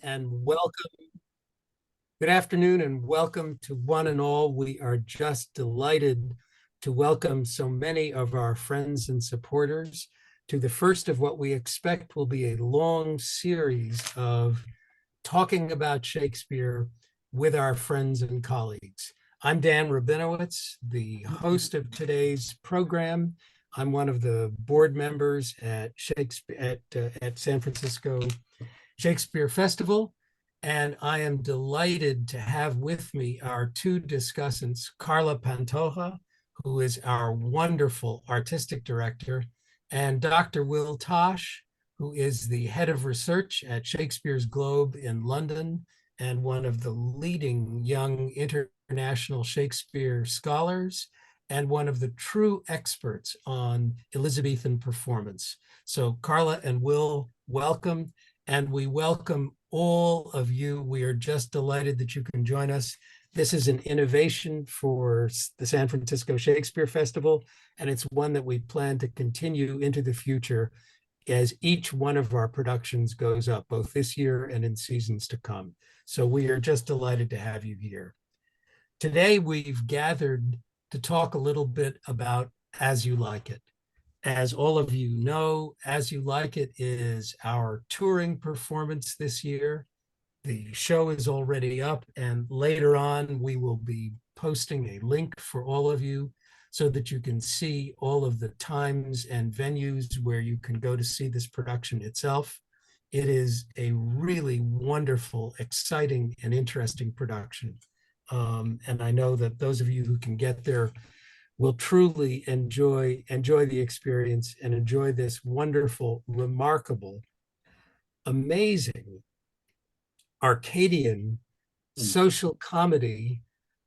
and welcome. Good afternoon and welcome to one and all. We are just delighted to welcome so many of our friends and supporters to the first of what we expect will be a long series of talking about Shakespeare with our friends and colleagues. I'm Dan Rabinowitz, the host of today's program. I'm one of the board members at Shakespeare at San Francisco Shakespeare Festival, and I am delighted to have with me our two discussants, Carla Pantoja, who is our wonderful artistic director, and Dr. Will Tosh, who is the head of research at Shakespeare's Globe in London and one of the leading young international Shakespeare scholars and one of the true experts on Elizabethan performance. So Carla and Will, welcome. And we welcome all of you. We are just delighted that you can join us. This is an innovation for the San Francisco Shakespeare Festival, and it's one that we plan to continue into the future as each one of our productions goes up, both this year and in seasons to come. So we are just delighted to have you here. Today, we've gathered to talk a little bit about As You Like It. As all of you know, As You Like It is our touring performance this year. The show is already up, and later on, we will be posting a link for all of you so that you can see all of the times and venues where you can go to see this production itself. It is a really wonderful, exciting, and interesting production. And I know that those of you who can get there will truly enjoy the experience and enjoy this wonderful, remarkable, amazing Arcadian social comedy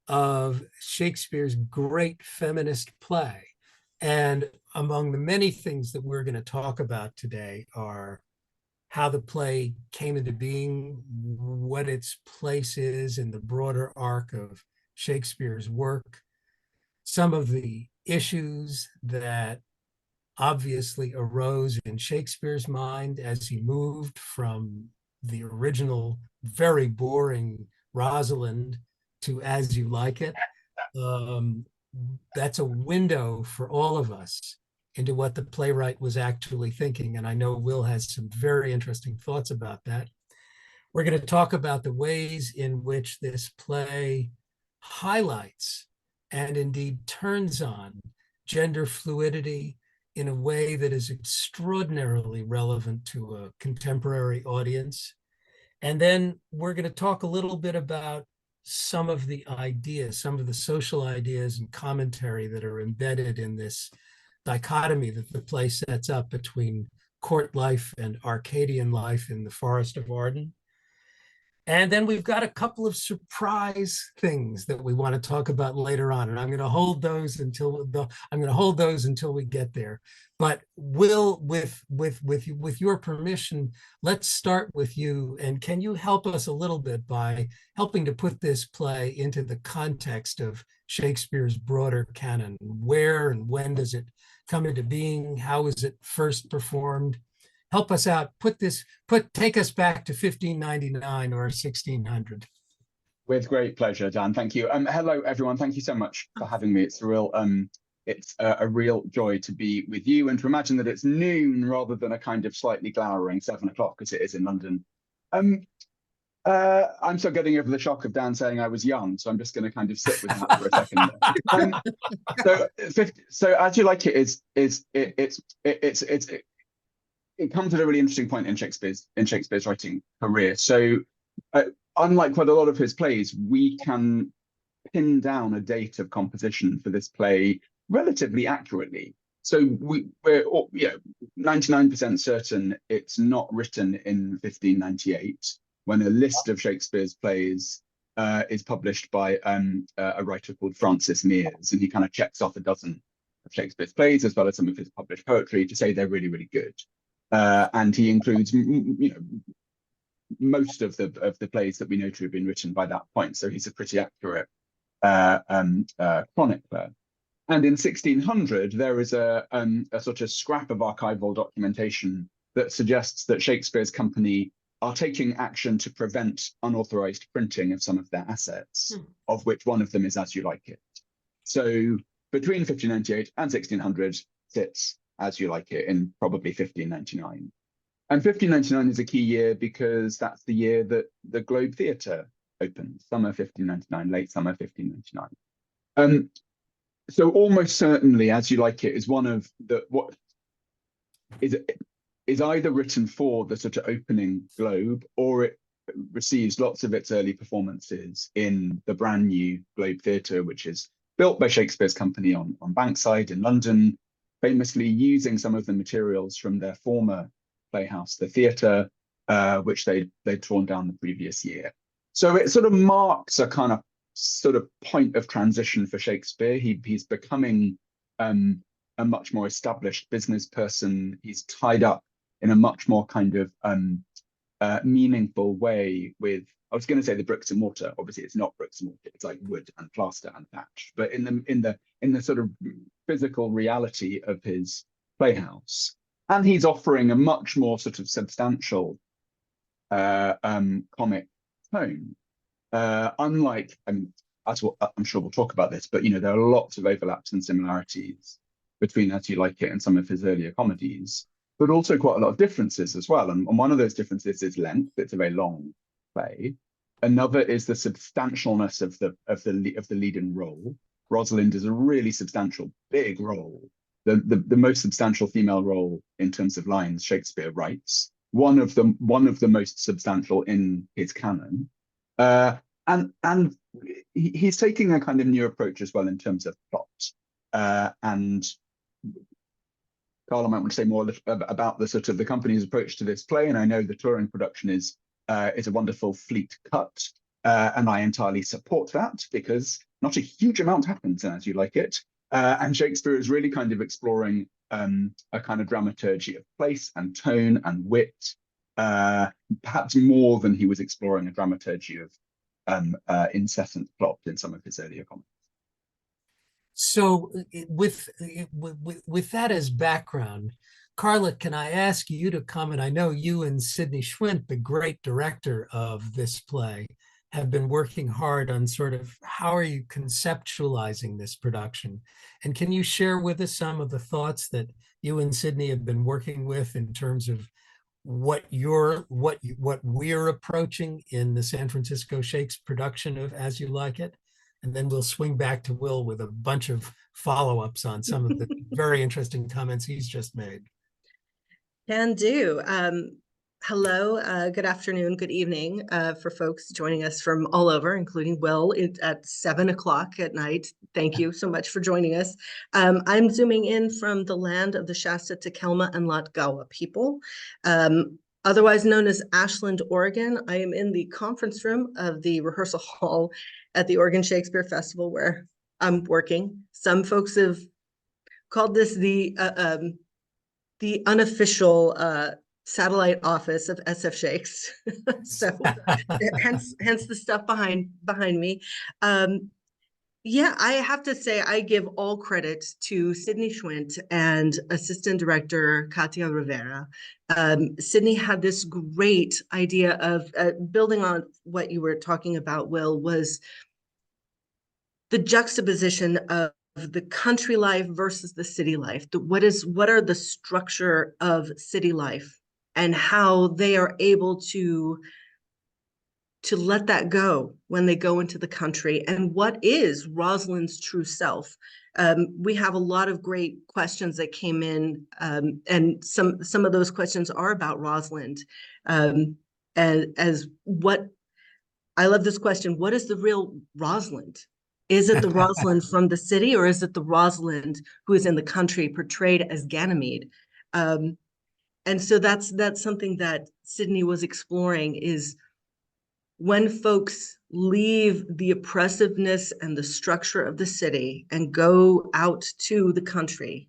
of Shakespeare's great feminist play. And among the many things that we're going to talk about today are how the play came into being, what its place is in the broader arc of Shakespeare's work, some of the issues that obviously arose in Shakespeare's mind as he moved from the original very boring Rosalind to As You Like It. That's a window for all of us into what the playwright was actually thinking. And I know Will has some very interesting thoughts about that. We're going to talk about the ways in which this play highlights and indeed turns on gender fluidity in a way that is extraordinarily relevant to a contemporary audience. And then we're going to talk a little bit about some of the ideas, some of the social ideas and commentary that are embedded in this dichotomy that the play sets up between court life and Arcadian life in the Forest of Arden. And then we've got a couple of surprise things that we want to talk about later on, and I'm going to hold those until we get there. But Will, with your permission, let's start with you. And can you help us a little bit by helping to put this play into the context of Shakespeare's broader canon? Where and when does it come into being? How is it first performed? Help us out. Take us back to 1599 or 1600. With great pleasure, Dan. Thank you. Hello, everyone. Thank you so much for having me. It's a real joy to be with you and to imagine that it's noon rather than a kind of slightly glowering 7 o'clock as it is in London. I'm still getting over the shock of Dan saying I was young, so I'm just going to kind of sit with that for a second. So As You Like It it comes at a really interesting point in Shakespeare's writing career. So, unlike quite a lot of his plays, we can pin down a date of composition for this play relatively accurately. So we're 99% certain it's not written in 1598, when a list of Shakespeare's plays is published by a writer called Francis Mears, and he kind of checks off a dozen of Shakespeare's plays as well as some of his published poetry to say they're really, really good. And he includes, most of the plays that we know to have been written by that point. So he's a pretty accurate chronicler. And in 1600, there is a sort of scrap of archival documentation that suggests that Shakespeare's company are taking action to prevent unauthorized printing of some of their assets, of which one of them is As You Like It. So between 1598 and 1600 sits As You Like It in probably 1599. And 1599 is a key year because that's the year that the Globe Theatre opened, summer 1599, late summer 1599. So almost certainly As You Like It is one of what is either written for the sort of opening Globe, or it receives lots of its early performances in the brand new Globe Theatre, which is built by Shakespeare's company on Bankside in London, famously using some of the materials from their former playhouse, the theatre, which they'd torn down the previous year. So it sort of marks a kind of sort of point of transition for Shakespeare. He's becoming a much more established business person. He's tied up in a much more kind of meaningful way with, I was going to say the bricks and mortar. Obviously, it's not bricks and mortar. It's like wood and plaster and thatch. But in the sort of physical reality of his playhouse, and he's offering a much more sort of substantial comic tone. Unlike, as I'm sure we'll talk about this, but there are lots of overlaps and similarities between As You Like It and some of his earlier comedies, but also quite a lot of differences as well. And one of those differences is length. It's a very long play. Another is the substantialness of the leading role. Rosalind is a really substantial, big role. The most substantial female role in terms of lines Shakespeare writes. One of the most substantial in his canon. And he's taking a kind of new approach as well in terms of plot. And Carla might want to say more about the sort of the company's approach to this play. And I know the touring production is a wonderful fleet cut, and I entirely support that because not a huge amount happens in As You Like It. And Shakespeare is really kind of exploring a kind of dramaturgy of place and tone and wit, perhaps more than he was exploring a dramaturgy of incessant plot in some of his earlier comedies. So with that as background, Carla, can I ask you to comment? I know you and Sydney Schwint, the great director of this play, have been working hard on sort of how are you conceptualizing this production? And can you share with us some of the thoughts that you and Sydney have been working with in terms of what we're approaching in the San Francisco Shakes production of As You Like It? And then we'll swing back to Will with a bunch of follow-ups on some of the very interesting comments he's just made. Can do. Hello, good afternoon, good evening for folks joining us from all over, including Will at 7 o'clock at night. Thank you so much for joining us. I'm zooming in from the land of the Shasta, Takelma, and Latgawa people, otherwise known as Ashland, Oregon. I am in the conference room of the rehearsal hall at the Oregon Shakespeare Festival where I'm working. Some folks have called this the unofficial satellite office of SF Shakes. So hence the stuff behind me. Yeah, I have to say I give all credit to Sydney Schwint and assistant director Katia Rivera. Sydney had this great idea of building on what you were talking about, Will, was the juxtaposition of the country life versus the city life. What are the structure of city life and how they are able to let that go when they go into the country, and what is Rosalind's true self. We have a lot of great questions that came in, and some of those questions are about Rosalind. And as what I love this question: what is the real Rosalind? Is it the Rosalind from the city, or is it the Rosalind who is in the country, portrayed as Ganymede? And so that's something that Sydney was exploring, is when folks leave the oppressiveness and the structure of the city and go out to the country,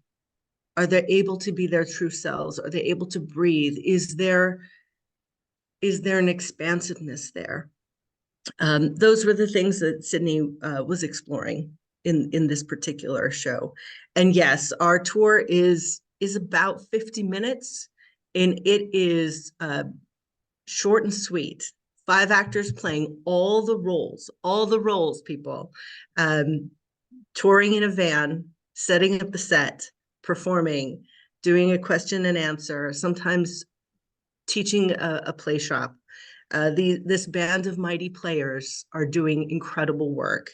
are they able to be their true selves? Are they able to breathe? Is there an expansiveness there? Those were the things that Sydney was exploring in this particular show. And yes, our tour is about 50 minutes, and it is short and sweet. 5 actors playing all the roles, people. Touring in a van, setting up the set, performing, doing a question and answer, sometimes teaching a play shop. This band of mighty players are doing incredible work,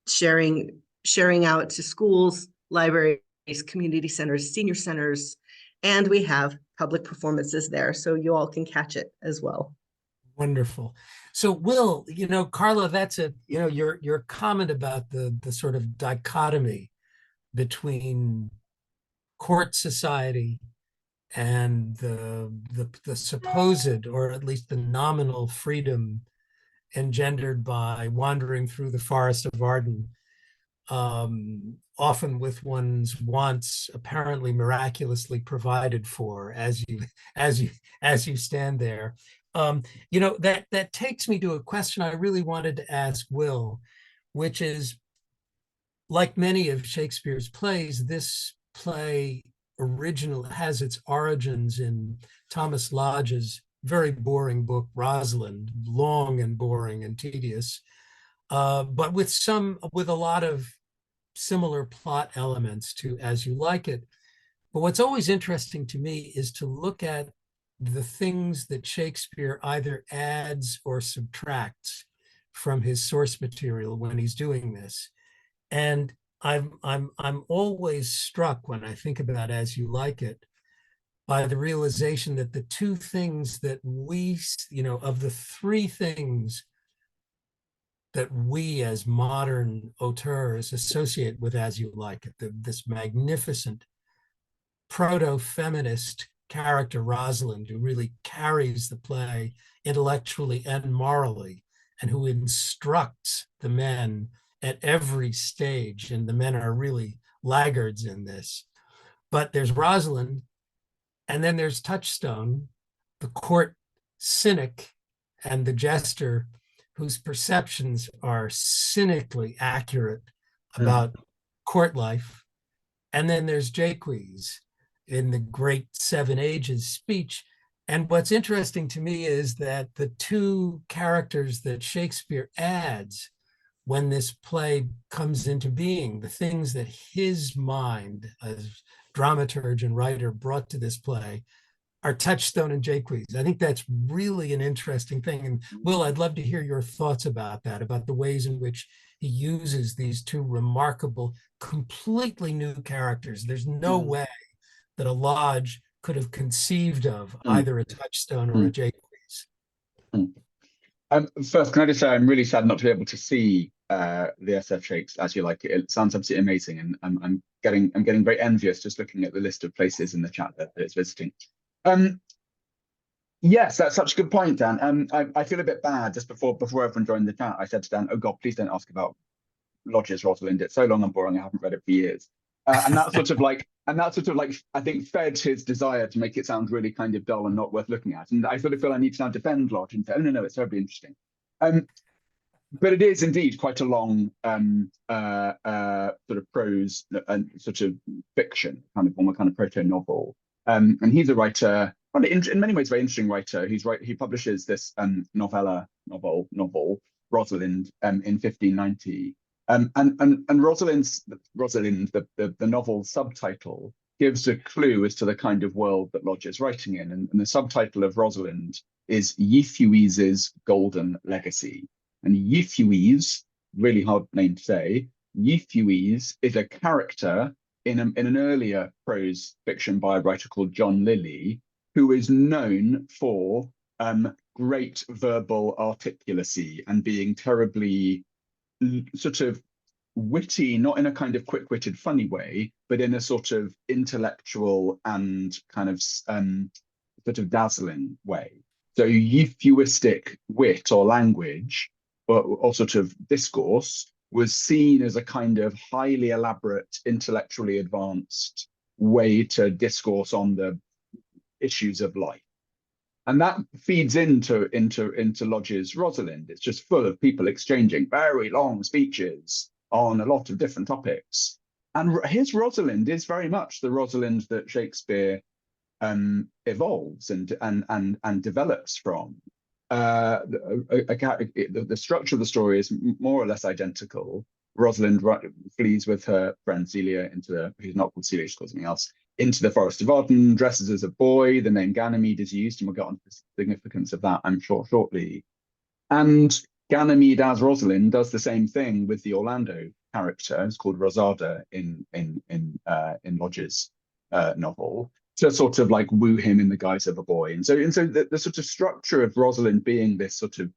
sharing out to schools, libraries, community centers, senior centers, and we have public performances there, so you all can catch it as well. Wonderful. So Will, Carla, that's your comment about the sort of dichotomy between court society and the supposed, or at least the nominal, freedom engendered by wandering through the forest of Arden, often with one's wants apparently miraculously provided for as you stand there. That takes me to a question I really wanted to ask Will, which is, like many of Shakespeare's plays, this play has its origins in Thomas Lodge's very boring book, Rosalind, long and boring and tedious, but with a lot of similar plot elements to As You Like It. But what's always interesting to me is to look at the things that Shakespeare either adds or subtracts from his source material when he's doing this. And I'm always struck when I think about As You Like It by the realization that the two things that of the three things that we as modern auteurs associate with As You Like It, this magnificent proto-feminist character, Rosalind, who really carries the play intellectually and morally, and who instructs the men at every stage, and the men are really laggards in this. But there's Rosalind, and then there's Touchstone, the court cynic and the jester whose perceptions are cynically accurate about court life. And then there's Jaques in the great Seven Ages speech. And what's interesting to me is that the two characters that Shakespeare adds when this play comes into being, the things that his mind as dramaturge and writer brought to this play, are Touchstone and Jaques. I think that's really an interesting thing. And Will, I'd love to hear your thoughts about that, about the ways in which he uses these two remarkable, completely new characters. There's no way that a Lodge could have conceived of either a Touchstone or a Jaques. First, can I just say I'm really sad not to be able to see the SF Shakes As You Like It. It sounds absolutely amazing, and I'm getting very envious just looking at the list of places in the chat that it's visiting. Yes, that's such a good point, Dan. I feel a bit bad just before everyone joined the chat. I said to Dan, "Oh God, please don't ask about Lodge's Rosalind. It's so long and boring. I haven't read it for years." And that sort of like I think fed his desire to make it sound really kind of dull and not worth looking at. And I sort of feel I need to now defend Lodge and say, "Oh no, it's terribly interesting." But it is indeed quite a long sort of prose and sort of fiction, kind of almost kind of proto novel. And he's a writer, in many ways, very interesting writer. He publishes this novel, Rosalind, in 1590. And Rosalind, the novel subtitle gives a clue as to the kind of world that Lodge is writing in. And the subtitle of Rosalind is Euphues's Golden Legacy. And Euphues, really hard name to say, Euphues is a character in an earlier prose fiction by a writer called John Lilly, who is known for great verbal articulacy and being terribly sort of witty, not in a kind of quick-witted funny way, but in a sort of intellectual and kind of sort of dazzling way. So euphuistic wit or language or sort of discourse was seen as a kind of highly elaborate, intellectually advanced way to discourse on the issues of life. And that feeds into Lodge's Rosalind. It's just full of people exchanging very long speeches on a lot of different topics. And his Rosalind is very much the Rosalind that Shakespeare evolves and develops from. The structure of the story is more or less identical. Rosalind flees with her friend Celia who's not called Celia, she's called something else, into the Forest of Arden, dresses as a boy. The name Ganymede is used, and we'll get on to the significance of that, I'm sure, shortly. And Ganymede, as Rosalind, does the same thing with the Orlando character. It's called Rosada in Lodge's novel, to sort of like woo him in the guise of a boy. And so the sort of structure of Rosalind being this sort of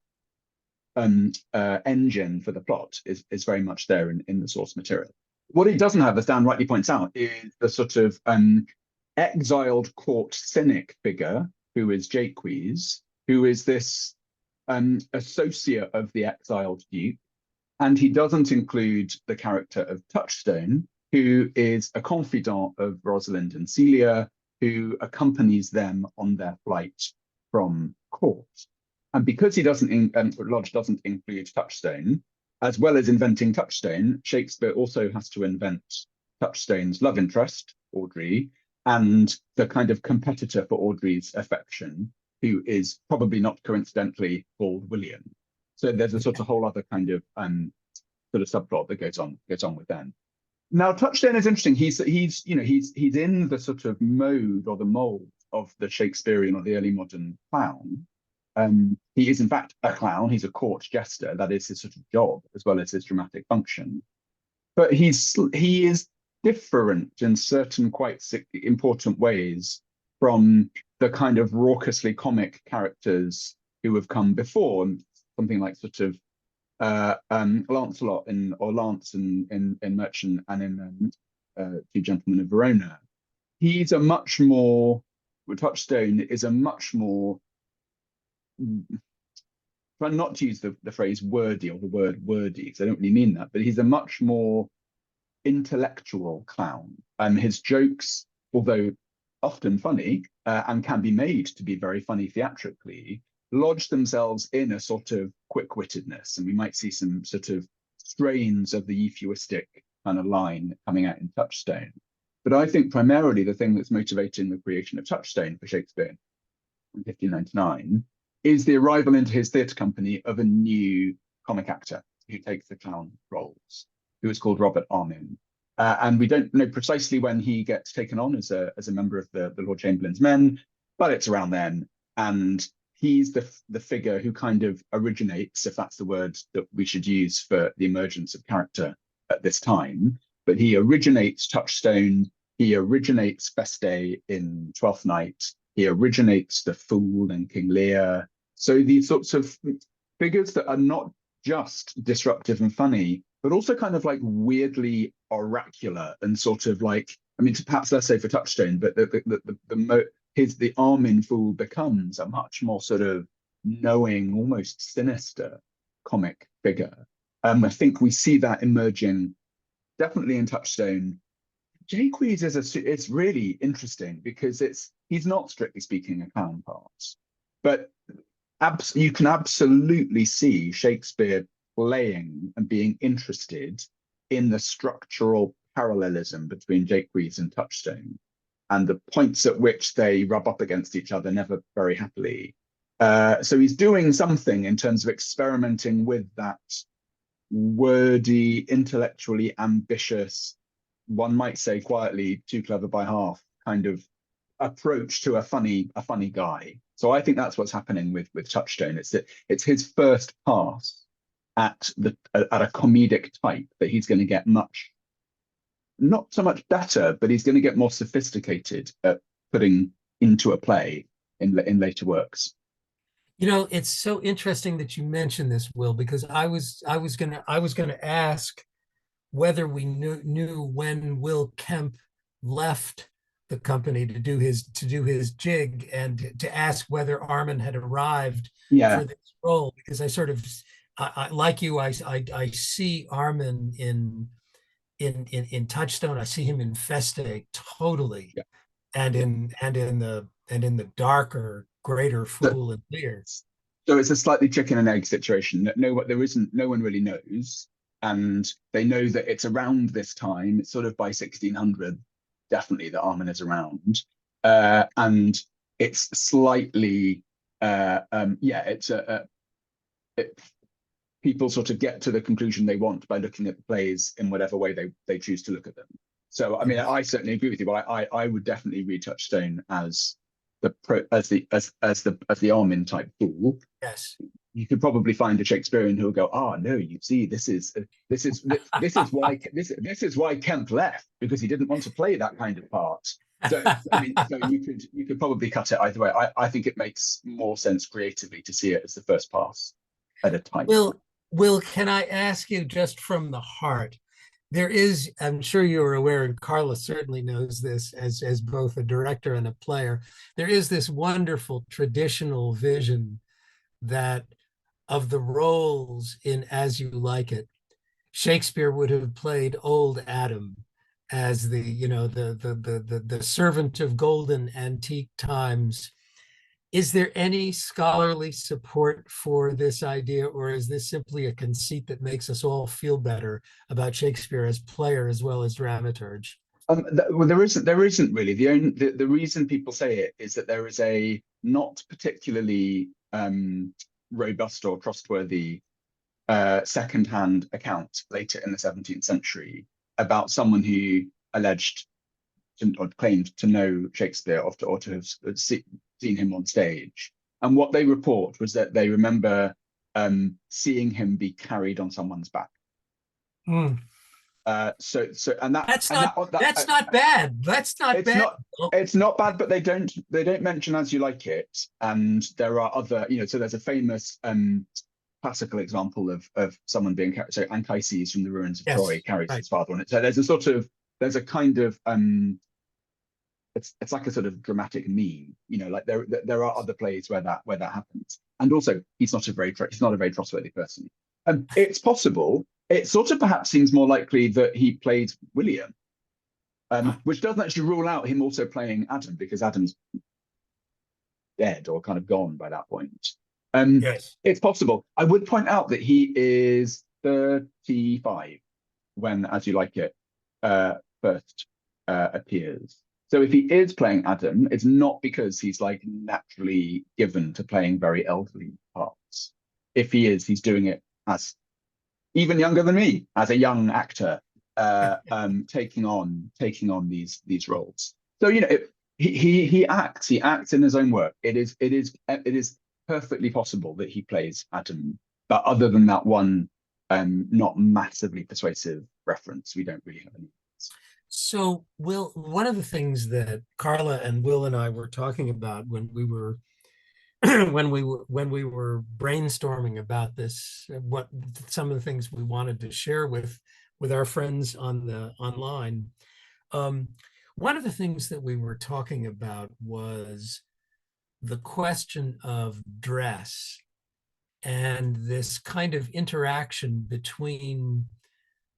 engine for the plot is very much there in the source material. What it doesn't have, as Dan rightly points out, is the sort of exiled court cynic figure who is Jaques, who is this associate of the exiled duke. And he doesn't include the character of Touchstone, who is a confidant of Rosalind and Celia, who accompanies them on their flight from court. And because Lodge doesn't include Touchstone, as well as inventing Touchstone, Shakespeare also has to invent Touchstone's love interest, Audrey, and the kind of competitor for Audrey's affection, who is probably not coincidentally called William. So there's a sort of whole other kind of sort of subplot that goes on with them. Now, Touchstone is interesting. He's in the sort of mode or the mold of the Shakespearean or the early modern clown. He is in fact a clown. He's a court jester. That is his sort of job as well as his dramatic function. But he is different in certain quite important ways from the kind of raucously comic characters who have come before. Something like sort of Lancelot Lance in Merchant and in Two Gentlemen of Verona. Touchstone is a much more, try not to use the phrase wordy or the word wordy, because I don't really mean that, but he's a much more intellectual clown. His jokes, although often funny and can be made to be very funny theatrically, lodge themselves in a sort of quick-wittedness, and we might see some sort of strains of the euphuistic kind of line coming out in Touchstone. But I think primarily the thing that's motivating the creation of Touchstone for Shakespeare in 1599 is the arrival into his theatre company of a new comic actor who takes the clown roles, who is called Robert Armin. And we don't know precisely when he gets taken on as a member of the Lord Chamberlain's men, but it's around then. And he's the figure who kind of originates, if that's the word that we should use for the emergence of character at this time. But he originates Touchstone, he originates Feste in Twelfth Night, he originates the Fool in King Lear. So these sorts of figures that are not just disruptive and funny, but also kind of like weirdly oracular and sort of like, I mean, perhaps less so for Touchstone, but the Armin Fool becomes a much more sort of knowing, almost sinister comic figure. I think we see that emerging definitely in Touchstone. Jaques is really interesting because he's not strictly speaking a clown part, but you can absolutely see Shakespeare playing and being interested in the structural parallelism between Jaques and Touchstone, and the points at which they rub up against each other never very happily. So he's doing something in terms of experimenting with that wordy, intellectually ambitious, one might say quietly, too clever by half kind of approach to a funny guy. So I think that's what's happening with Touchstone. It's his first pass at a comedic type that he's going to get not so much better, but he's going to get more sophisticated at putting into a play in later works. You know, it's so interesting that you mentioned this, Will, because I was gonna ask whether we knew when Will Kemp left the company to do his jig, and to ask whether Armin had arrived for this role, because I sort of, I like you, I see Armin in Touchstone. I see him in Feste totally, and in the darker, greater Fool and Lear. So it's a slightly chicken and egg situation. No one really knows, and they know that it's around this time. It's sort of by 1600, definitely, that Armin is around. and it's slightly people sort of get to the conclusion they want by looking at the plays in whatever way they choose to look at them. So I mean, I certainly agree with you, but I would definitely read Touchstone as the Armin type fool. Yes. You could probably find a Shakespearean who'll go, no, you see, this is why Kemp left, because he didn't want to play that kind of part. So I mean, so you could probably cut it either way. I think it makes more sense creatively to see it as the first pass at a time. Will, can I ask you just from the heart? There is, I'm sure you're aware, and Carla certainly knows this as both a director and a player, there is this wonderful traditional vision that of the roles in As You Like It. Shakespeare would have played old Adam as the servant of golden antique times. Is there any scholarly support for this idea, or is this simply a conceit that makes us all feel better about Shakespeare as player as well as dramaturge? Well, there isn't really. The reason people say it is that there is a not particularly robust or trustworthy second-hand account later in the 17th century about someone who alleged or claimed to know Shakespeare or to have seen him on stage. And what they report was that they remember seeing him be carried on someone's back. Mm. That's not bad. That's not bad. It's not bad, but they don't mention As You Like It. And there are other, so there's a famous classical example of someone being carried. So Anchises from the ruins of Troy carries his father on it. So there's a kind of it's like a sort of dramatic meme, like there are other plays where that happens. And also he's not a very trustworthy person. It's possible. It sort of perhaps seems more likely that he played William, which doesn't actually rule out him also playing Adam, because Adam's dead or kind of gone by that point. Yes, it's possible. I would point out that he is 35 when As You Like It first appears. So if he is playing Adam, it's not because he's like naturally given to playing very elderly parts. If he is, he's doing it as even younger than me, as a young actor, taking on these roles. So he acts in his own work. It is perfectly possible that he plays Adam, but other than that one not massively persuasive reference, we don't really have any. So, Will, one of the things that Carla and Will and I were talking about when we were when we were brainstorming about this, what some of the things we wanted to share with our friends online. One of the things that we were talking about was the question of dress and this kind of interaction between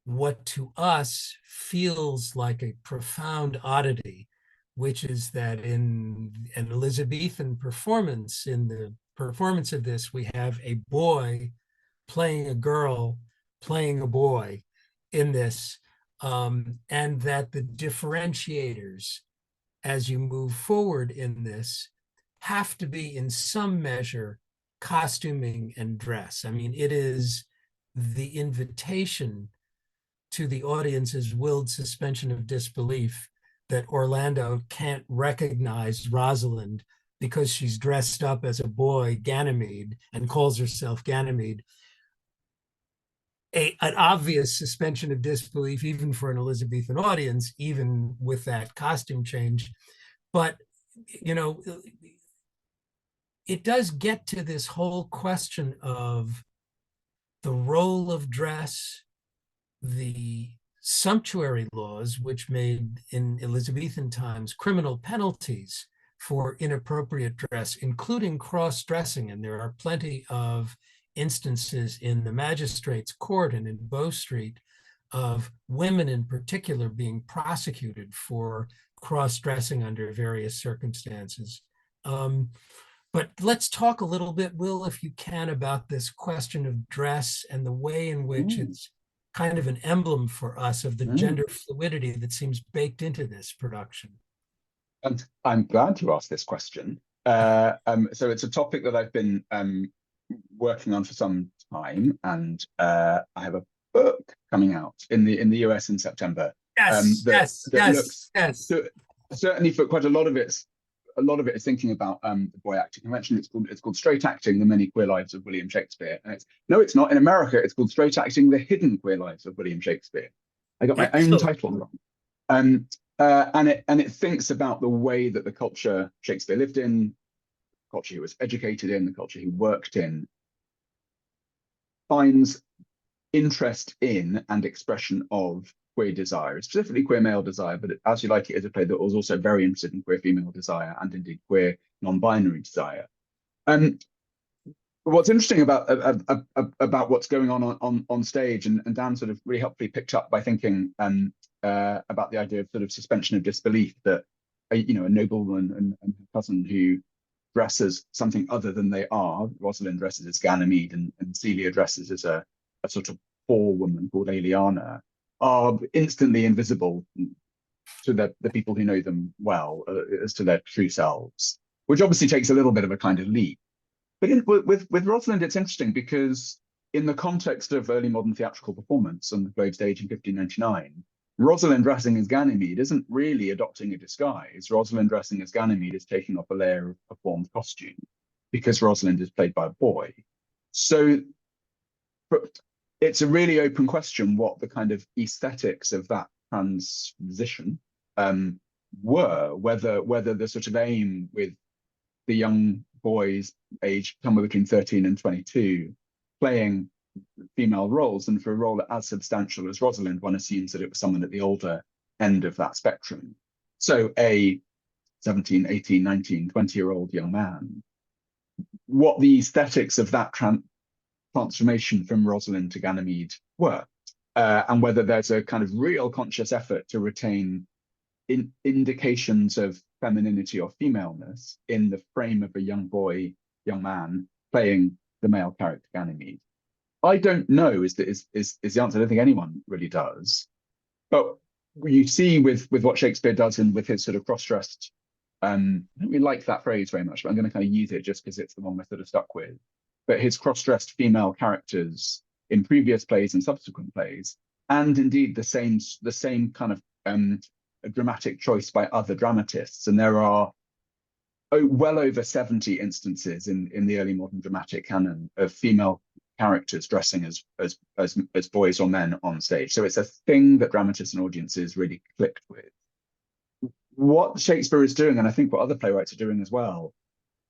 what to us feels like a profound oddity, which is that in an Elizabethan performance, in the performance of this, we have a boy playing a girl, playing a boy in this, and that the differentiators as you move forward in this have to be in some measure costuming and dress. I mean, it is the invitation to the audience's willed suspension of disbelief that Orlando can't recognize Rosalind because she's dressed up as a boy, Ganymede, and calls herself Ganymede. An obvious suspension of disbelief, even for an Elizabethan audience, even with that costume change. But, it does get to this whole question of the role of dress, the sumptuary laws, which made in Elizabethan times criminal penalties for inappropriate dress, including cross-dressing. And there are plenty of instances in the magistrate's court and in Bow Street of women in particular being prosecuted for cross-dressing under various circumstances. But let's talk a little bit, Will, if you can, about this question of dress and the way in which it's kind of an emblem for us of the gender fluidity that seems baked into this production. I'm glad you asked this question. So it's a topic that I've been working on for some time, and I have a book coming out in the US in September. Yes, That yes, that yes, looks yes. certainly for quite a lot of it is thinking about the boy acting convention. It's called Straight Acting: The Many Queer Lives of William Shakespeare. And it's not. In America, it's called Straight Acting: The Hidden Queer Lives of William Shakespeare. I got my own Excellent. title wrong. And it thinks about the way that the culture Shakespeare lived in, the culture he was educated in, the culture he worked in, finds interest in and expression of queer desire, specifically queer male desire, but As You Like It is a play that was also very interested in queer female desire and indeed queer non-binary desire. What's interesting about what's going on stage, and Dan sort of really helpfully picked up by thinking about the idea of sort of suspension of disbelief, that a nobleman and her cousin who dress as something other than they are. Rosalind dresses as Ganymede, and Celia dresses as a sort of poor woman called Aliana, are instantly invisible to the people who know them well, as to their true selves, which obviously takes a little bit of a kind of leap. But with Rosalind, it's interesting because in the context of early modern theatrical performance on the Globe stage in 1599, Rosalind dressing as Ganymede isn't really adopting a disguise. Rosalind dressing as Ganymede is taking off a layer of performed costume, because Rosalind is played by a boy. So it's a really open question what the kind of aesthetics of that transition were, whether the sort of aim with the young boys aged somewhere between 13 and 22 playing female roles, and for a role as substantial as Rosalind, one assumes that it was someone at the older end of that spectrum. So a 17, 18, 19, 20-year-old young man, what the aesthetics of that transformation from Rosalind to Ganymede were, and whether there's a kind of real conscious effort to retain indications of femininity or femaleness in the frame of a young man playing the male character Ganymede. I don't know is the answer. I don't think anyone really does. But you see with what Shakespeare does, and with his sort of cross-dressed, I don't really like that phrase very much, but I'm going to kind of use it just because it's the one we're sort of stuck with. But his cross-dressed female characters in previous plays and subsequent plays, and indeed the same kind of dramatic choice by other dramatists. And there are well over 70 instances in the early modern dramatic canon of female characters dressing as boys or men on stage. So it's a thing that dramatists and audiences really clicked with. What Shakespeare is doing, and I think what other playwrights are doing as well,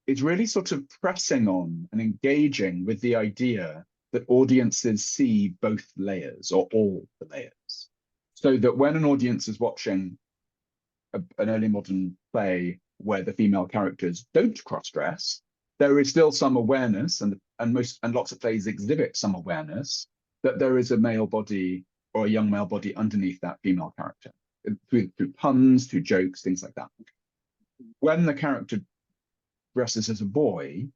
is really sort of pressing on and engaging with the idea that audiences see both layers, or all the layers. So that when an audience is watching an early modern play where the female characters don't cross-dress, there is still some awareness, and lots of plays exhibit some awareness that there is a male body or a young male body underneath that female character, through puns, through jokes, things like that. When the character dresses as a boy,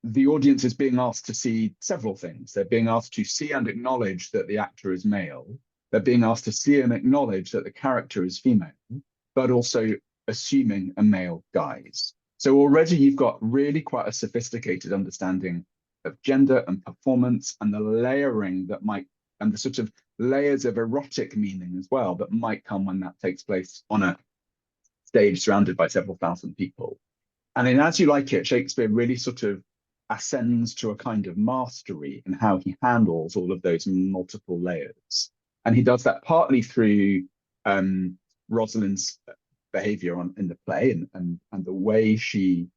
the audience is being asked to see several things. They're being asked to see and acknowledge that the actor is male. They're being asked to see and acknowledge that the character is female, but also assuming a male guise. So already you've got really quite a sophisticated understanding of gender and performance, and the layering that might, and the sort of layers of erotic meaning as well that might come when that takes place on a stage surrounded by several thousand people. And in As You Like It, Shakespeare really sort of ascends to a kind of mastery in how he handles all of those multiple layers. And he does that partly through Rosalind's behavior in the play, and the way she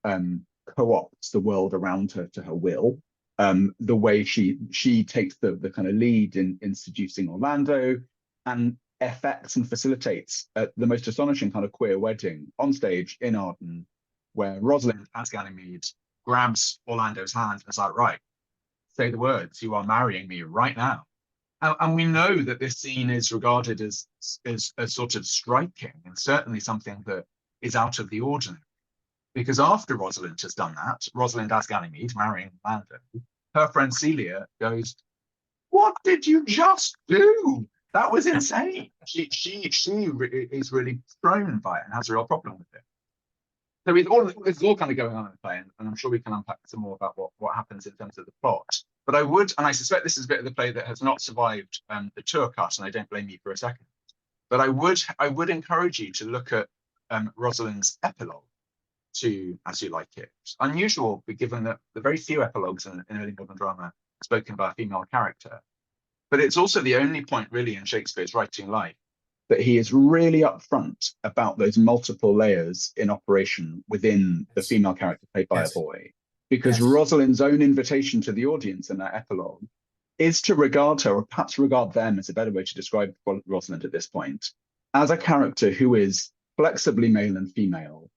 co-opts the world around her to her will, the way she takes the kind of lead in seducing Orlando, and effects and facilitates the most astonishing kind of queer wedding on stage in Arden, where Rosalind as Ganymede grabs Orlando's hand and is like, right, say the words, you are marrying me right now. And we know that this scene is regarded as sort of striking, and certainly something that is out of the ordinary. Because after Rosalind has done that, Rosalind as Ganymede marrying Orlando, her friend Celia goes, "What did you just do?" That was insane. She is really thrown by it and has a real problem with it. So it's all kind of going on in the play, and I'm sure we can unpack some more about what happens in terms of the plot. But I suspect this is a bit of the play that has not survived the tour cut, and I don't blame you for a second. But I would encourage you to look at Rosalind's epilogue to As You Like It. It's unusual, given that the very few epilogues in early modern drama spoken by a female character. But it's also the only point really in Shakespeare's writing life that he is really upfront about those multiple layers in operation within the female character played by a boy. Because Rosalind's own invitation to the audience in that epilogue is to regard her, or perhaps regard them, is a better way to describe Rosalind at this point, as a character who is flexibly male and female,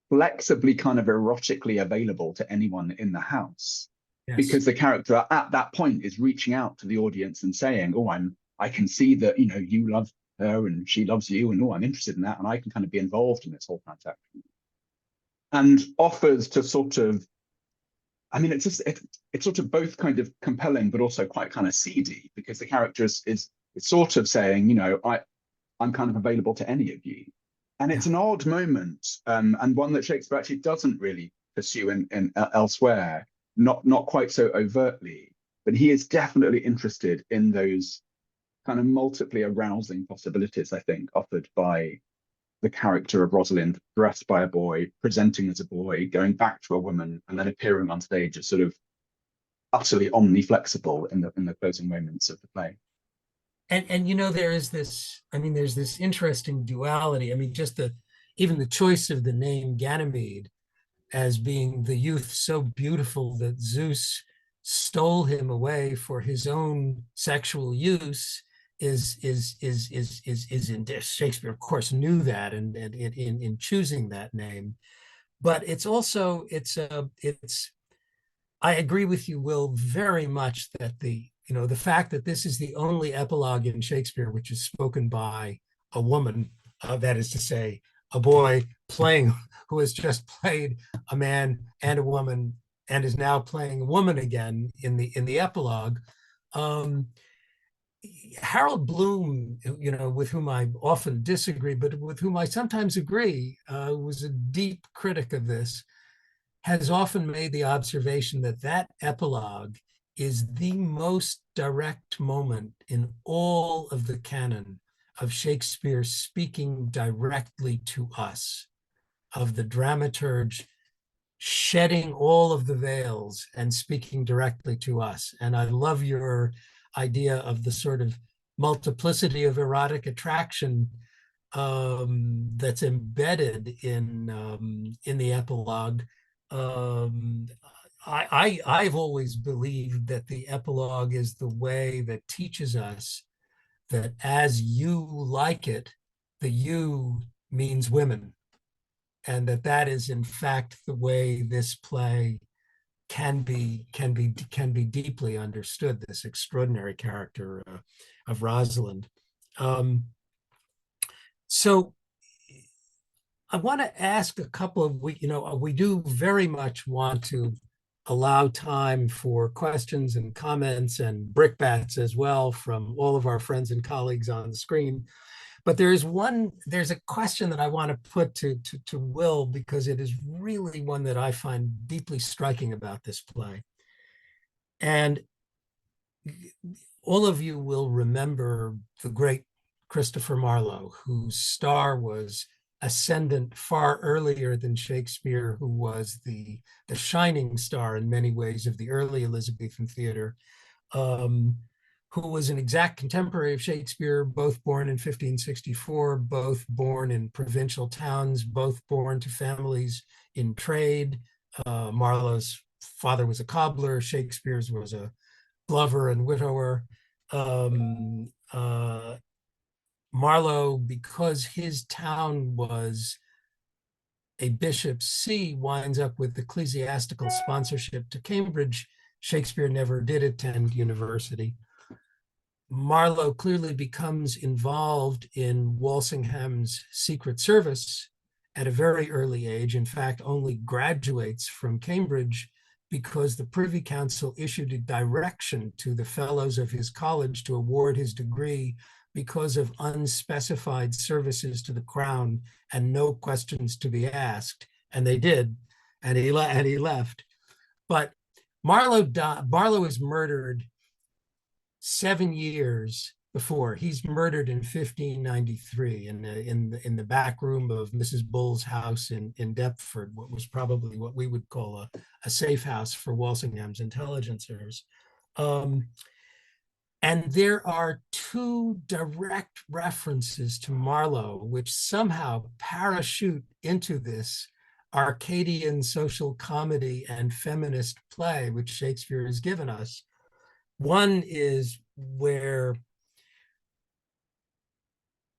flexibly kind of erotically available to anyone in the house. Because the character at that point is reaching out to the audience and saying, oh, I can see that, you love her and she loves you, and I'm interested in that, and I can kind of be involved in this whole transaction. And offers to sort of, it's sort of both kind of compelling, but also quite kind of seedy, because the character is sort of saying, I'm kind of available to any of you. And it's an odd moment, and one that Shakespeare actually doesn't really pursue in elsewhere, not quite so overtly, but he is definitely interested in those kind of multiply arousing possibilities, I think, offered by the character of Rosalind, dressed by a boy, presenting as a boy, going back to a woman, and then appearing on stage as sort of utterly omniflexible in the closing moments of the play. And there's this interesting duality. Even the choice of the name Ganymede as being the youth so beautiful that Zeus stole him away for his own sexual use is in Shakespeare, of course, knew that and in choosing that name. But it's also I agree with you, Will, very much that the fact that this is the only epilogue in Shakespeare which is spoken by a woman, that is to say, a boy who has just played a man and a woman and is now playing a woman again in the epilogue. Harold Bloom, with whom I often disagree, but with whom I sometimes agree, was a deep critic of this, has often made the observation that epilogue is the most direct moment in all of the canon of Shakespeare speaking directly to us, of the dramaturge shedding all of the veils and speaking directly to us. And I love your idea of the sort of multiplicity of erotic attraction that's embedded in the epilogue. I've always believed that the epilogue is the way that teaches us that as you like it, the you means women, and that is in fact the way this play can be deeply understood. This extraordinary character of Rosalind. So I want to ask a couple of we do very much want to allow time for questions and comments and brickbats as well from all of our friends and colleagues on the screen. But there's a question that I want to put to Will, because it is really one that I find deeply striking about this play. And all of you will remember the great Christopher Marlowe, whose star was ascendant far earlier than Shakespeare, who was the shining star in many ways of the early Elizabethan theater, who was an exact contemporary of Shakespeare, both born in 1564, both born in provincial towns, both born to families in trade. Marlowe's father was a cobbler, Shakespeare's was a glover and widower. Marlowe, because his town was a bishop's see, winds up with ecclesiastical sponsorship to Cambridge. Shakespeare never did attend university. Marlowe clearly becomes involved in Walsingham's Secret Service at a very early age. In fact, only graduates from Cambridge because the Privy Council issued a direction to the fellows of his college to award his degree because of unspecified services to the crown and no questions to be asked. And they did, and he left. But Marlowe was murdered 7 years before. He's murdered in 1593 in the back room of Mrs. Bull's house in Deptford, what was probably what we would call a safe house for Walsingham's intelligencers. And there are two direct references to Marlowe, which somehow parachute into this Arcadian social comedy and feminist play, which Shakespeare has given us. One is where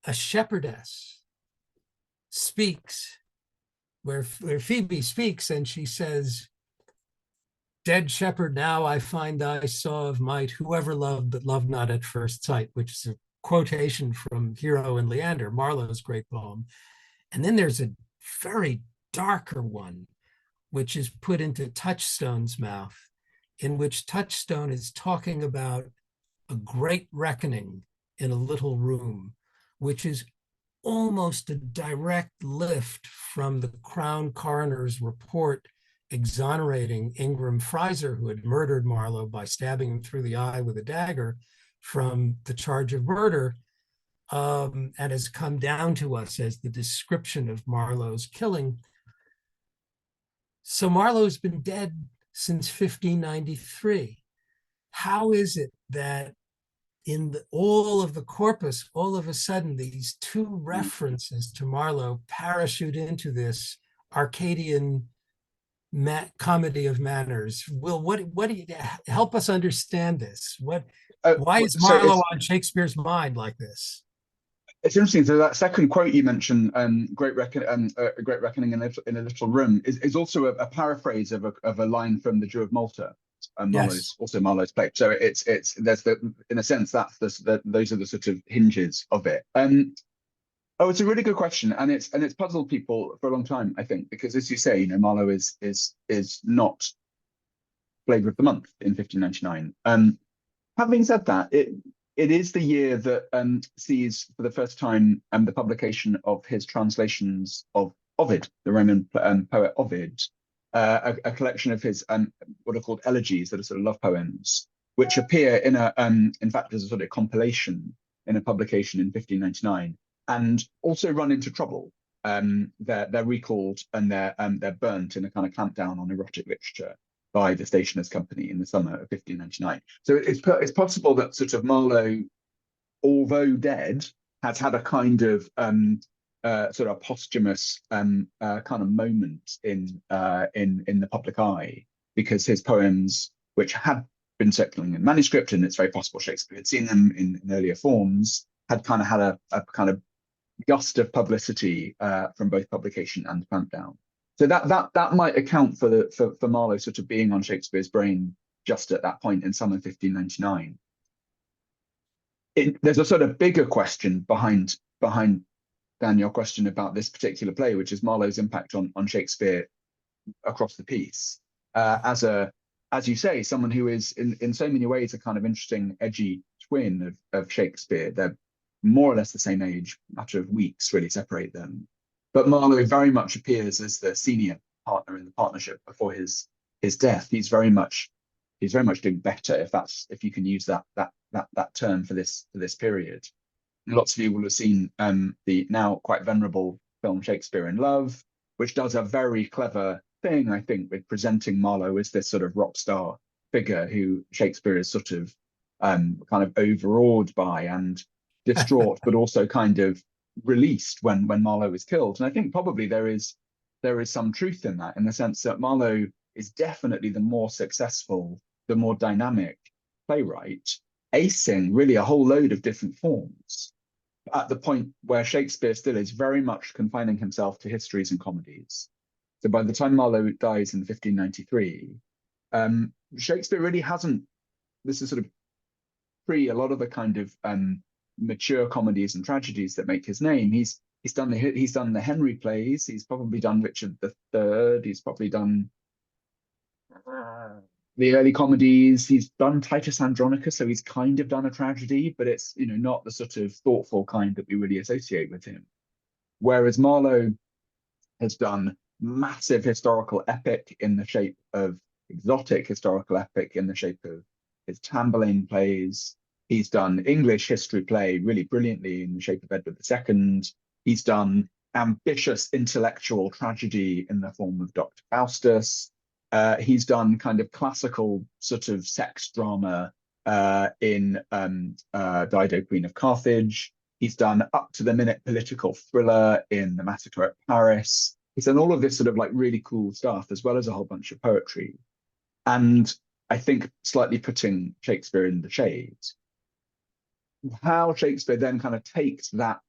a shepherdess speaks, where Phoebe speaks, and she says, "Dead shepherd, now I find I saw of might, whoever loved but loved not at first sight," which is a quotation from Hero and Leander, Marlowe's great poem. And then there's a very darker one, which is put into Touchstone's mouth, in which Touchstone is talking about a great reckoning in a little room, which is almost a direct lift from the Crown Coroner's report exonerating Ingram Fraser, who had murdered Marlowe by stabbing him through the eye with a dagger, from the charge of murder, and has come down to us as the description of Marlowe's killing. So Marlowe's been dead since 1593. How is it that in all of the corpus, all of a sudden, these two references to Marlowe parachute into this Arcadian comedy of manners? Will, what do you help us understand this? Why is Marlowe on Shakespeare's mind like this? It's interesting. So that second quote you mentioned, "Great reckoning in a little room," is also a paraphrase of a line from The Jew of Malta, Marlowe's play. So it's there's in a sense those are the sort of hinges of it. Oh, it's a really good question, and it's puzzled people for a long time, I think, because as you say, Marlowe is not Flavour of the Month in 1599. Having said that, it is the year that sees for the first time the publication of his translations of Ovid, the Roman poet Ovid, a collection of his what are called elegies, that are sort of love poems, which appear in fact as a sort of compilation in a publication in 1599, and also run into trouble. They're recalled and they're burnt in a kind of clampdown on erotic literature by the Stationers' Company in the summer of 1599. So it's possible that sort of Marlowe, although dead, has had a kind of sort of posthumous kind of moment in the public eye, because his poems, which had been circulating in manuscript, and it's very possible Shakespeare had seen them in earlier forms, had kind of had a kind of gust of publicity from both publication and clampdown. So that might account for Marlowe sort of being on Shakespeare's brain just at that point in summer 1599. There's a sort of bigger question behind Dan, your question about this particular play, which is Marlowe's impact on Shakespeare across the piece. As you say, someone who is in so many ways a kind of interesting, edgy twin of Shakespeare. They're more or less the same age, a matter of weeks really separate them. But Marlowe very much appears as the senior partner in the partnership before his death. He's very much doing better, if you can use that term for this period. And lots of you will have seen the now quite venerable film Shakespeare in Love, which does a very clever thing, I think, with presenting Marlowe as this sort of rock star figure who Shakespeare is sort of kind of overawed by and distraught, but also kind of released when Marlowe is killed. And I think probably there is some truth in that, in the sense that Marlowe is definitely the more successful, the more dynamic playwright, acing really a whole load of different forms at the point where Shakespeare still is very much confining himself to histories and comedies. So by the time Marlowe dies in 1593, Shakespeare really hasn't, this is sort of pre a lot of the kind of mature comedies and tragedies that make his name. He's done the Henry plays. He's probably done Richard III. He's probably done the early comedies. He's done Titus Andronicus, so he's kind of done a tragedy, but it's, you know, not the sort of thoughtful kind that we really associate with him. Whereas Marlowe has done massive historical epic in the shape of exotic historical epic in the shape of his Tamburlaine plays. He's done English history play really brilliantly in the shape of Edward II. He's done ambitious intellectual tragedy in the form of Dr. Faustus. He's done kind of classical sort of sex drama in Dido, Queen of Carthage. He's done up-to-the-minute political thriller in The Massacre at Paris. He's done all of this sort of like really cool stuff, as well as a whole bunch of poetry. And I think slightly putting Shakespeare in the shades. How Shakespeare then kind of takes that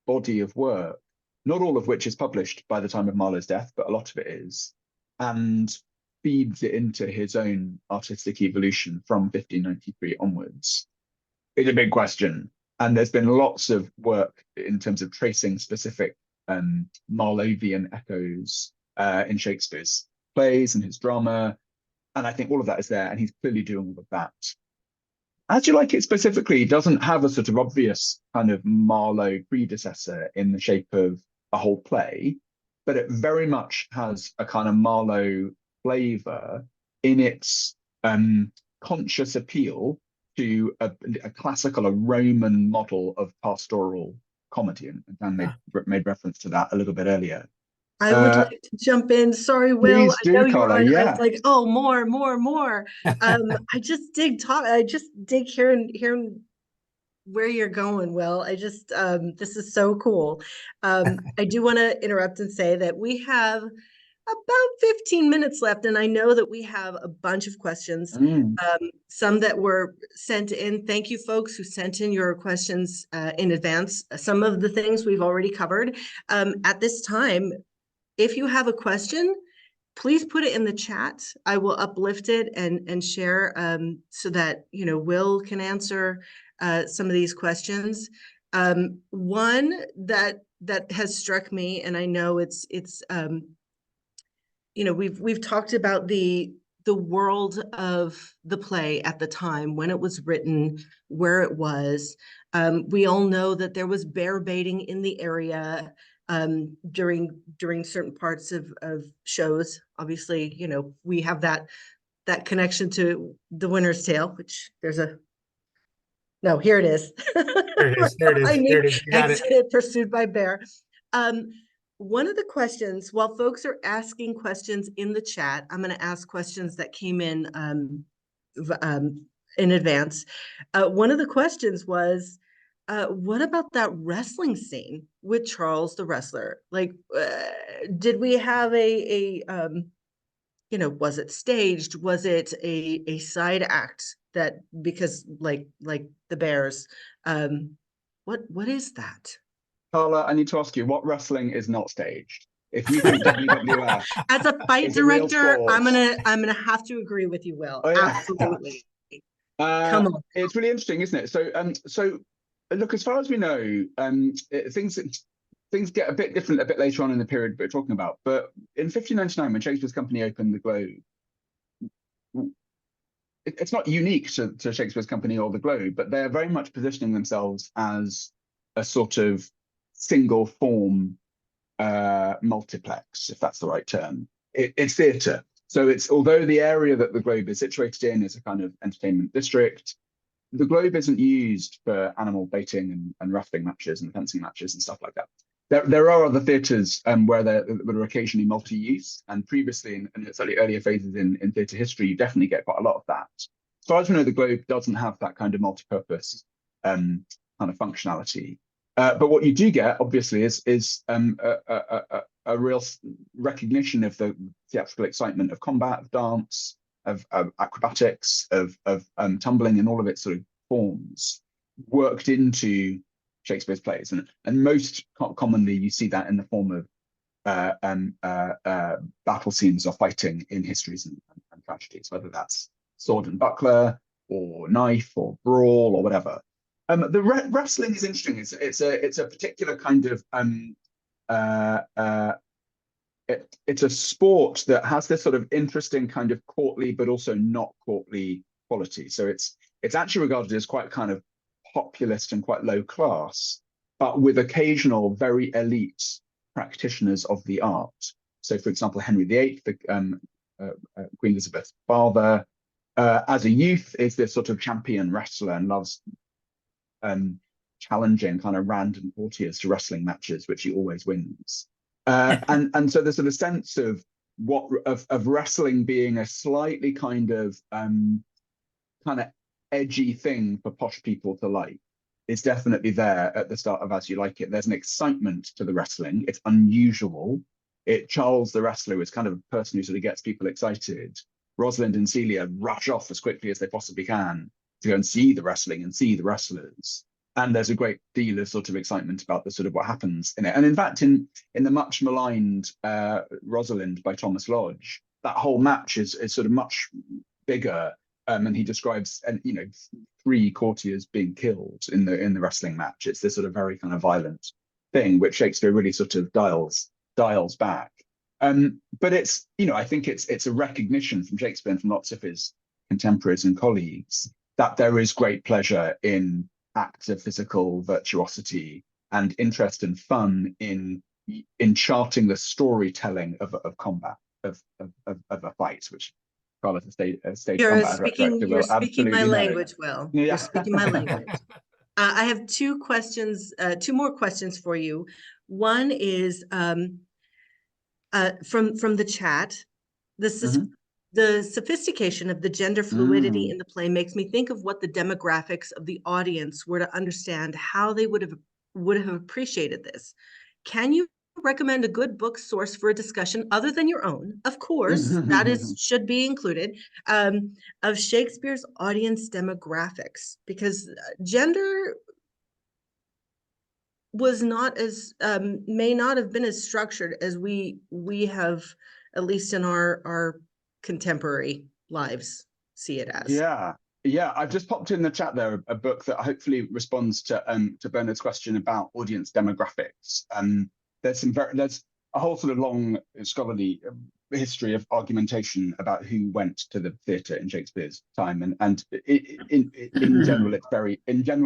body of work, not all of which is published by the time of Marlowe's death, but a lot of it is, and feeds it into his own artistic evolution from 1593 onwards, is a big question. And there's been lots of work in terms of tracing specific Marlowean echoes in Shakespeare's plays and his drama. And I think all of that is there, and he's clearly doing all of that. As You Like It specifically doesn't have a sort of obvious kind of Marlowe predecessor in the shape of a whole play, but it very much has a kind of Marlowe flavor in its conscious appeal to a classical, a Roman model of pastoral comedy. And Dan made reference to that a little bit earlier. I would like to jump in. Sorry, Will. Please do, I know Carla, I yeah. was like, oh, more. I just dig hearing where you're going, Will. I just this is so cool. I do want to interrupt and say that we have about 15 minutes left, and I know that we have a bunch of questions, some that were sent in. Thank you, folks who sent in your questions in advance. Some of the things we've already covered. At this time, if you have a question, please put it in the chat. I will uplift it and share so that, you know, Will can answer some of these questions. One that has struck me, and I know it's you know, we've talked about the world of the play at the time when it was written, where it was. We all know that there was bear baiting in the area during certain parts of shows. Obviously, you know, we have that connection to The Winter's Tale, which there's a no, here it is. There it is. You got it. Exited, pursued by bear. One of the questions, while folks are asking questions in the chat, I'm going to ask questions that came in advance. One of the questions was, what about that wrestling scene with Charles the Wrestler? Like, did we have a you know, was it staged? Was it a side act that, because like the Bears, what is that? Carla, I need to ask you, what wrestling is not staged? If you think WWF as a fight is a real director, sport, I'm gonna have to agree with you, Will. Oh, yeah. Absolutely. Come on. It's really interesting, isn't it? So look, as far as we know, things get a bit different a bit later on in the period we're talking about. But in 1599, when Shakespeare's company opened the Globe, it's not unique to Shakespeare's company or the Globe, but they're very much positioning themselves as a sort of single form multiplex, if that's the right term. It's theatre. So it's, although the area that the Globe is situated in is a kind of entertainment district, the Globe isn't used for animal baiting and wrestling matches and fencing matches and stuff like that. There are other theatres where there are occasionally multi-use, and previously in its earlier phases in theatre history, you definitely get quite a lot of that. As far as we know, the Globe doesn't have that kind of multi-purpose kind of functionality. But what you do get, obviously, is a real recognition of the theatrical excitement of combat, of dance, of acrobatics, of tumbling, and all of its sort of forms worked into Shakespeare's plays, and most commonly you see that in the form of battle scenes or fighting in histories and tragedies, whether that's sword and buckler or knife or brawl or whatever. The wrestling is interesting. It's a particular kind of it's a sport that has this sort of interesting kind of courtly but also not courtly quality. So it's actually regarded as quite kind of populist and quite low class, but with occasional very elite practitioners of the art. So, for example, Henry VIII, Queen Elizabeth's father, as a youth, is this sort of champion wrestler and loves challenging kind of random courtiers to wrestling matches, which he always wins. And so there's sort of sense of wrestling being a slightly kind of edgy thing for posh people to like is definitely there at the start of As You Like It. There's an excitement to the wrestling. It's unusual. Charles the wrestler is kind of a person who sort of gets people excited. Rosalind and Celia rush off as quickly as they possibly can to go and see the wrestling and see the wrestlers. And there's a great deal of sort of excitement about the sort of what happens in it. And in fact, in the much maligned Rosalind by Thomas Lodge, that whole match is sort of much bigger. And he describes, and 3 courtiers being killed in the wrestling match. It's this sort of very kind of violent thing, which Shakespeare really sort of dials back. But it's, I think it's a recognition from Shakespeare and from lots of his contemporaries and colleagues that there is great pleasure in acts of physical virtuosity and interest and fun in charting the storytelling of combat, of a fight, which Carla, a stage combat director, You're will speaking absolutely my know. language, Will. Yeah. You're speaking my language. I have 2 more questions for you. One is from the chat. The sophistication of the gender fluidity in the play makes me think of what the demographics of the audience were to understand how they would have appreciated this. Can you recommend a good book source for a discussion other than your own? Of course, that should be included, of Shakespeare's audience demographics, because gender was not as may not have been as structured as we have, at least in our contemporary lives, see it as. Yeah, I've just popped in the chat there a book that hopefully responds to Bernard's question about audience demographics. There's a whole sort of long scholarly history of argumentation about who went to the theatre in Shakespeare's time, and in general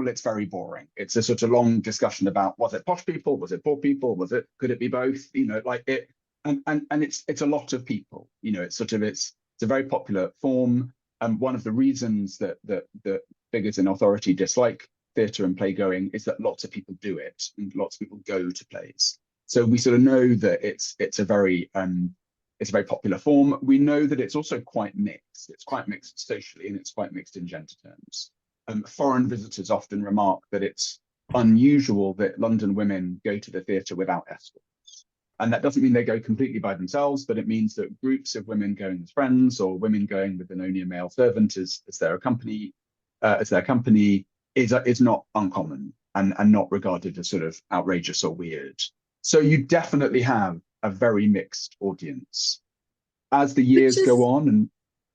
it's very boring. It's a sort of long discussion about, was it posh people, was it poor people, could it be both? And it's a lot of people. It's a very popular form. One of the reasons that figures in authority dislike theatre and play going is that lots of people do it and lots of people go to plays. So we sort of know that it's a very popular form. We know that it's also quite mixed. It's quite mixed socially and it's quite mixed in gender terms. Foreign visitors often remark that it's unusual that London women go to the theatre without escorts. And that doesn't mean they go completely by themselves, but it means that groups of women going as friends or women going with an only a male servant as their company is not uncommon and not regarded as sort of outrageous or weird. So you definitely have a very mixed audience. As the years go on, and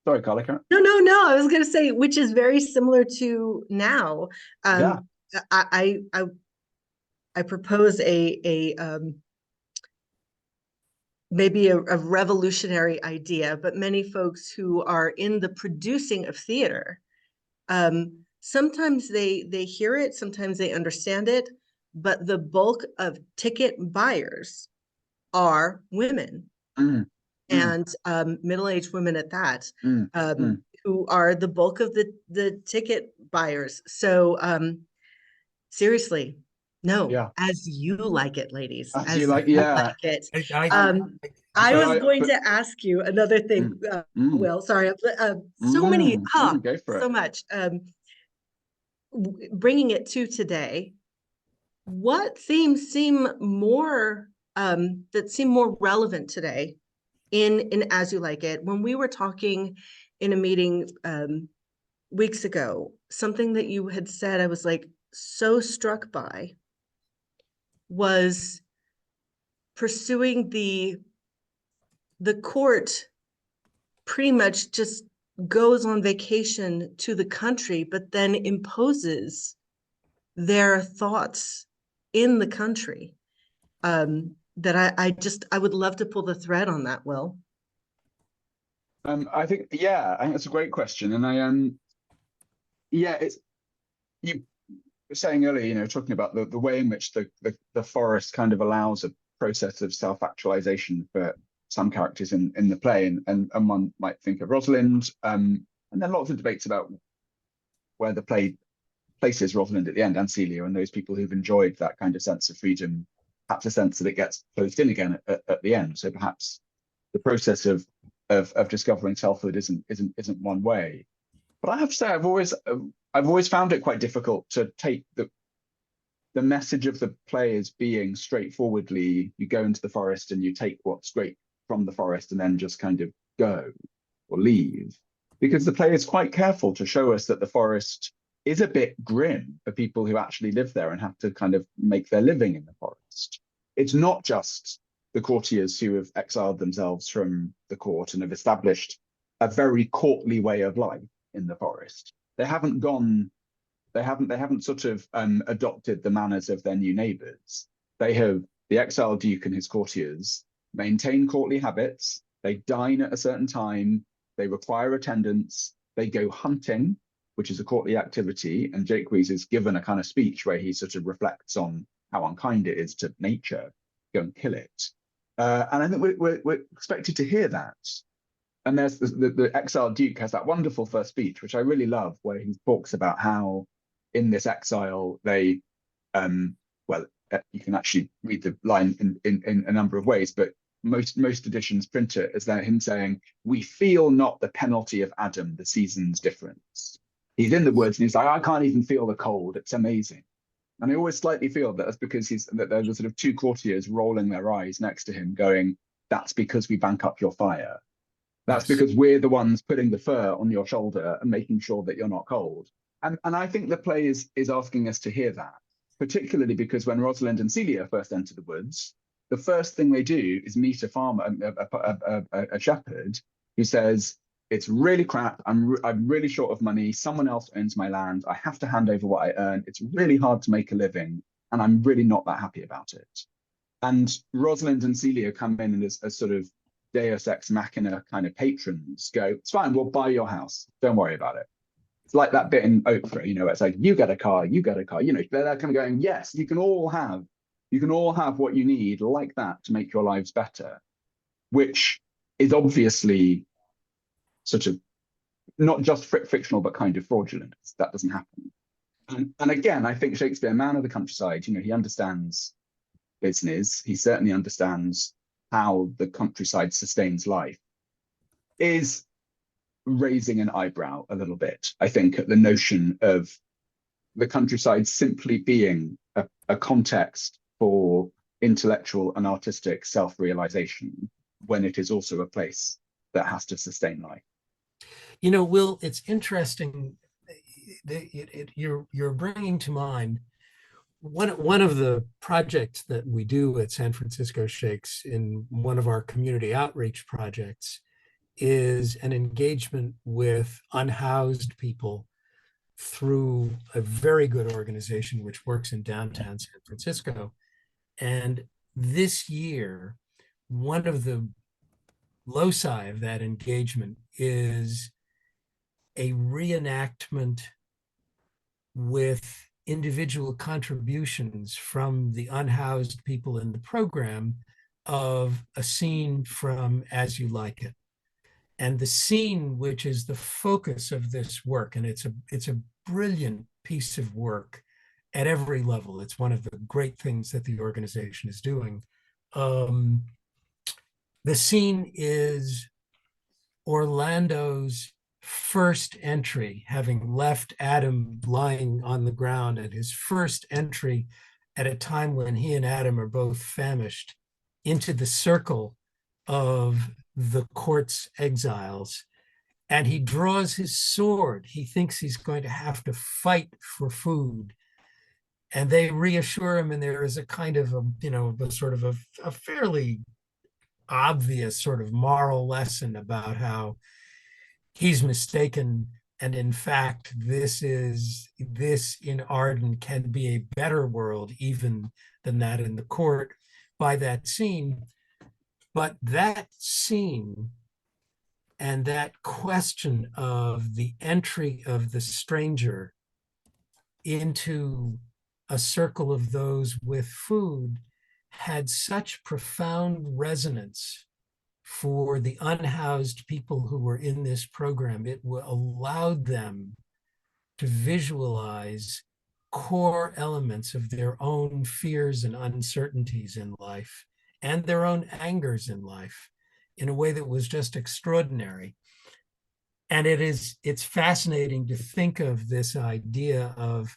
sorry, Carla. No, I was going to say, which is very similar to now. Yeah. I propose maybe a revolutionary idea, but many folks who are in the producing of theater, sometimes they hear it, sometimes they understand it, but the bulk of ticket buyers are women and middle-aged women at that, who are the bulk of the ticket buyers. So seriously, as you like it, ladies. As you like it. I was going to ask you another thing, Will. Sorry, so many, so much. Bringing it to today, what themes seem more relevant today in As You Like It? When we were talking in a meeting weeks ago, something that you had said, I was like so struck by, was pursuing the court pretty much just goes on vacation to the country, but then imposes their thoughts in the country. that I would love to pull the thread on that, Will. I think that's a great question, and it's you were saying earlier, talking about the way in which the forest kind of allows a process of self-actualization for some characters in the play, and one might think of Rosalind, and then lots of debates about where the play places Rosalind at the end, and Celia, and those people who've enjoyed that kind of sense of freedom, perhaps a sense that it gets closed in again at the end. So perhaps the process of discovering selfhood isn't one way. But I have to say, I've always found it quite difficult to take the message of the play as being straightforwardly, you go into the forest and you take what's great from the forest and then just kind of go or leave. Because the play is quite careful to show us that the forest is a bit grim for people who actually live there and have to kind of make their living in the forest. It's not just the courtiers who have exiled themselves from the court and have established a very courtly way of life in the forest. They haven't sort of adopted the manners of their new neighbors. The exiled duke and his courtiers maintain courtly habits. They dine at a certain time. They require attendance. They go hunting, which is a courtly activity. And Jake Rees is given a kind of speech where he sort of reflects on how unkind it is to nature, go and kill it. And I think we're expected to hear that. And there's the exiled duke has that wonderful first speech, which I really love, where he talks about how in this exile they, you can actually read the line in a number of ways, but most editions print it as him saying, "We feel not the penalty of Adam, the season's difference." He's in the woods and he's like, "I can't even feel the cold. It's amazing." And I always slightly feel that that's because that there's sort of two courtiers rolling their eyes next to him going, "That's because we bank up your fire. That's because we're the ones putting the fur on your shoulder and making sure that you're not cold." And I think the play is asking us to hear that, particularly because when Rosalind and Celia first enter the woods, the first thing they do is meet a farmer, a shepherd, who says, "It's really crap. I'm really short of money. Someone else owns my land. I have to hand over what I earn. It's really hard to make a living, and I'm really not that happy about it." And Rosalind and Celia come in and as sort of Deus ex machina kind of patrons go, "It's fine. We'll buy your house. Don't worry about it." It's like that bit in Oprah, it's like, "You get a car, you get a car." They're kind of going, "Yes, you can all have what you need like that to make your lives better," which is obviously sort of not just fictional, but kind of fraudulent. That doesn't happen. And again, I think Shakespeare, man of the countryside, he understands business. He certainly understands how the countryside sustains life, is raising an eyebrow a little bit, I think, at the notion of the countryside simply being a context for intellectual and artistic self-realization when it is also a place that has to sustain life. Will, it's interesting that you're bringing to mind one of the projects that we do at San Francisco Shakes in one of our community outreach projects is an engagement with unhoused people through a very good organization which works in downtown San Francisco. And this year, one of the loci of that engagement is a reenactment with individual contributions from the unhoused people in the program of a scene from As You Like It. And the scene, which is the focus of this work, and it's a brilliant piece of work at every level. It's one of the great things that the organization is doing. The scene is Orlando's first entry, having left Adam lying on the ground, and his first entry at a time when he and Adam are both famished into the circle of the court's exiles. And he draws his sword. He thinks he's going to have to fight for food. And they reassure him, and there is a kind of a fairly obvious sort of moral lesson about how he's mistaken, and in fact this in Arden can be a better world even than that in the court. by that scene. But that scene and that question of the entry of the stranger into a circle of those with food had such profound resonance for the unhoused people who were in this program. It allowed them to visualize core elements of their own fears and uncertainties in life and their own angers in life in a way that was just extraordinary. And it's fascinating to think of this idea of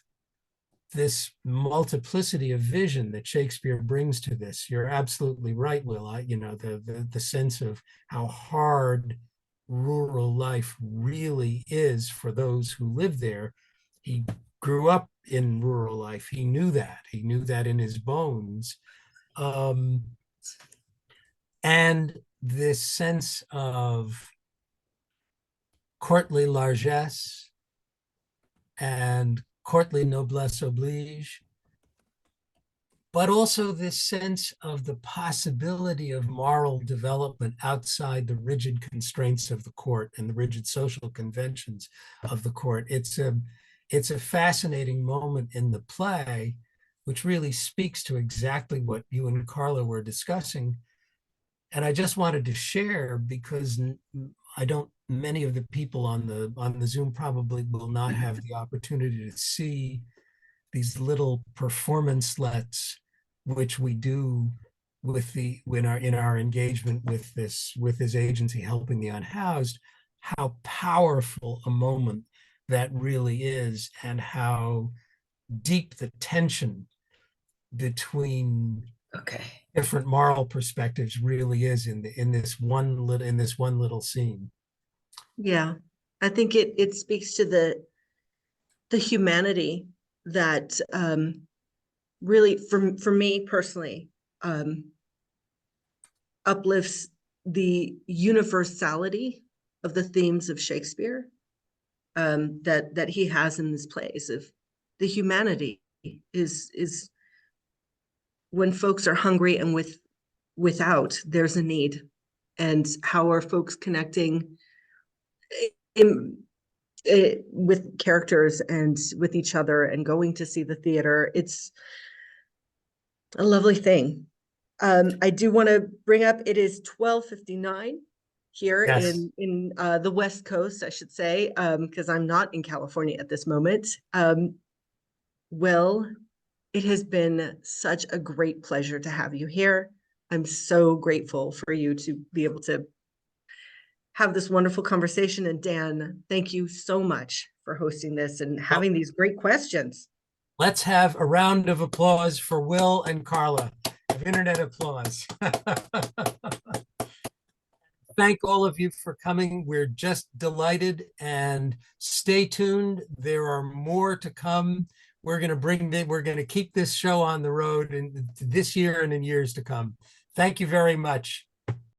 this multiplicity of vision that Shakespeare brings to this. You're absolutely right, Will. The sense of how hard rural life really is for those who live there. He grew up in rural life. He knew that. He knew that in his bones. And this sense of courtly largesse and courtly noblesse oblige, but also this sense of the possibility of moral development outside the rigid constraints of the court and the rigid social conventions of the court. It's a fascinating moment in the play, which really speaks to exactly what you and Carla were discussing. And I just wanted to share, because many of the people on the Zoom probably will not have the opportunity to see these little performance-lets, which we do in our engagement with this agency helping the unhoused, how powerful a moment that really is, and how deep the tension between different moral perspectives really is in this one little scene. Yeah, I think it speaks to the humanity that really, for me personally, uplifts the universality of the themes of Shakespeare, that he has in this plays. Of the humanity is when folks are hungry and without, there's a need. And how are folks connecting with characters and with each other and going to see the theater? It's a lovely thing. I do want to bring up, it is 12:59 here. Yes. in the West Coast, I should say, because I'm not in California at this moment. Will, it has been such a great pleasure to have you here. I'm so grateful for you to be able to have this wonderful conversation. And Dan, thank you so much for hosting this and having these great questions. Let's have a round of applause for Will and Carla. Internet applause. Thank all of you for coming. We're just delighted, and stay tuned. There are more to come. We're going to keep this show on the road this year and in years to come. Thank you very much.